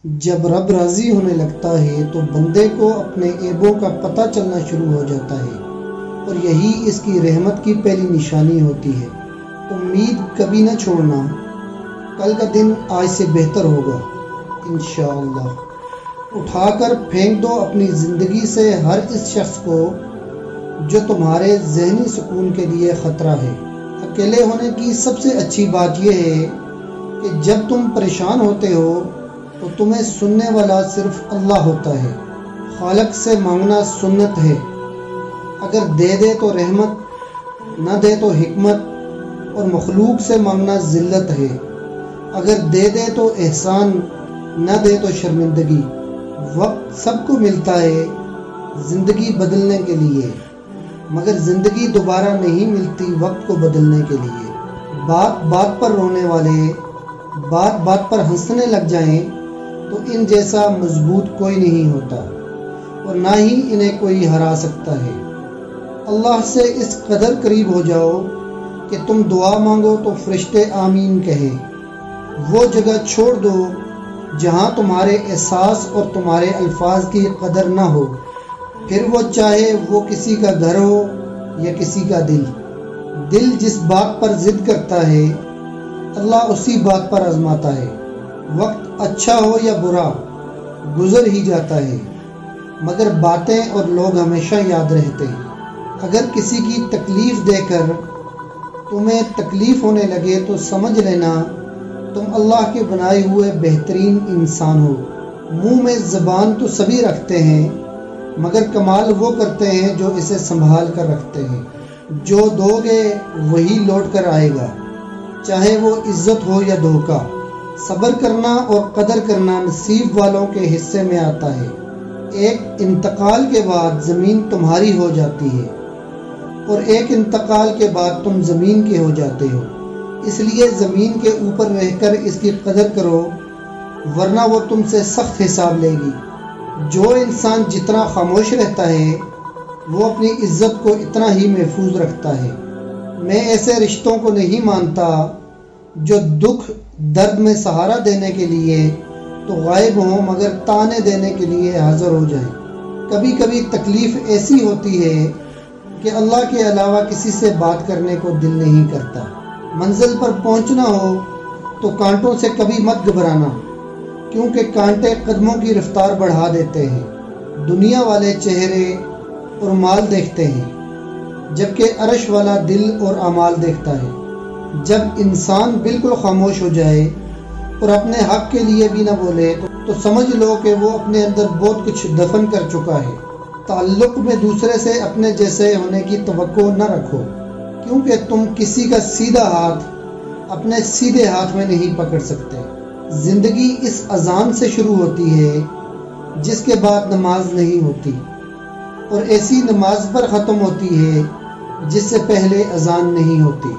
جب رب راضی ہونے لگتا ہے تو بندے کو اپنے عیبوں کا پتہ چلنا شروع ہو جاتا ہے، اور یہی اس کی رحمت کی پہلی نشانی ہوتی ہے۔ امید کبھی نہ چھوڑنا، کل کا دن آج سے بہتر ہوگا انشاءاللہ۔ اٹھا کر پھینک دو اپنی زندگی سے ہر اس شخص کو جو تمہارے ذہنی سکون کے لیے خطرہ ہے۔ اکیلے ہونے کی سب سے اچھی بات یہ ہے کہ جب تم پریشان ہوتے ہو تو تمہیں سننے والا صرف اللہ ہوتا ہے۔ خالق سے مانگنا سنت ہے، اگر دے دے تو رحمت، نہ دے تو حکمت، اور مخلوق سے مانگنا ذلت ہے، اگر دے دے تو احسان، نہ دے تو شرمندگی۔ وقت سب کو ملتا ہے زندگی بدلنے کے لیے، مگر زندگی دوبارہ نہیں ملتی وقت کو بدلنے کے لیے۔ بات بات پر رونے والے بات بات پر ہنسنے لگ جائیں تو ان جیسا مضبوط کوئی نہیں ہوتا، اور نہ ہی انہیں کوئی ہرا سکتا ہے۔ اللہ سے اس قدر قریب ہو جاؤ کہ تم دعا مانگو تو فرشتے آمین کہیں۔ وہ جگہ چھوڑ دو جہاں تمہارے احساس اور تمہارے الفاظ کی قدر نہ ہو، پھر وہ چاہے وہ کسی کا گھر ہو یا کسی کا دل۔ دل جس بات پر ضد کرتا ہے اللہ اسی بات پر آزماتا ہے۔ وقت اچھا ہو یا برا گزر ہی جاتا ہے، مگر باتیں اور لوگ ہمیشہ یاد رہتے ہیں۔ اگر کسی کی تکلیف دے کر تمہیں تکلیف ہونے لگے تو سمجھ لینا تم اللہ کے بنائے ہوئے بہترین انسان ہو۔ منہ میں زبان تو سبھی رکھتے ہیں، مگر کمال وہ کرتے ہیں جو اسے سنبھال کر رکھتے ہیں۔ جو دو گے وہی لوٹ کر آئے گا، چاہے وہ عزت ہو یا دھوکہ۔ صبر کرنا اور قدر کرنا نصیب والوں کے حصے میں آتا ہے۔ ایک انتقال کے بعد زمین تمہاری ہو جاتی ہے، اور ایک انتقال کے بعد تم زمین کے ہو جاتے ہو۔ اس لیے زمین کے اوپر رہ کر اس کی قدر کرو، ورنہ وہ تم سے سخت حساب لے گی۔ جو انسان جتنا خاموش رہتا ہے وہ اپنی عزت کو اتنا ہی محفوظ رکھتا ہے۔ میں ایسے رشتوں کو نہیں مانتا جو دکھ درد میں سہارا دینے کے لیے تو غائب ہوں مگر تانے دینے کے لیے حاضر ہو جائیں۔ کبھی کبھی تکلیف ایسی ہوتی ہے کہ اللہ کے علاوہ کسی سے بات کرنے کو دل نہیں کرتا۔ منزل پر پہنچنا ہو تو کانٹوں سے کبھی مت گھبرانا، کیونکہ کانٹے قدموں کی رفتار بڑھا دیتے ہیں۔ دنیا والے چہرے اور مال دیکھتے ہیں، جبکہ عرش والا دل اور اعمال دیکھتا ہے۔ جب انسان بالکل خاموش ہو جائے اور اپنے حق کے لیے بھی نہ بولے تو سمجھ لو کہ وہ اپنے اندر بہت کچھ دفن کر چکا ہے۔ تعلق میں دوسرے سے اپنے جیسے ہونے کی توقع نہ رکھو، کیونکہ تم کسی کا سیدھا ہاتھ اپنے سیدھے ہاتھ میں نہیں پکڑ سکتے۔ زندگی اس اذان سے شروع ہوتی ہے جس کے بعد نماز نہیں ہوتی، اور ایسی نماز پر ختم ہوتی ہے جس سے پہلے اذان نہیں ہوتی۔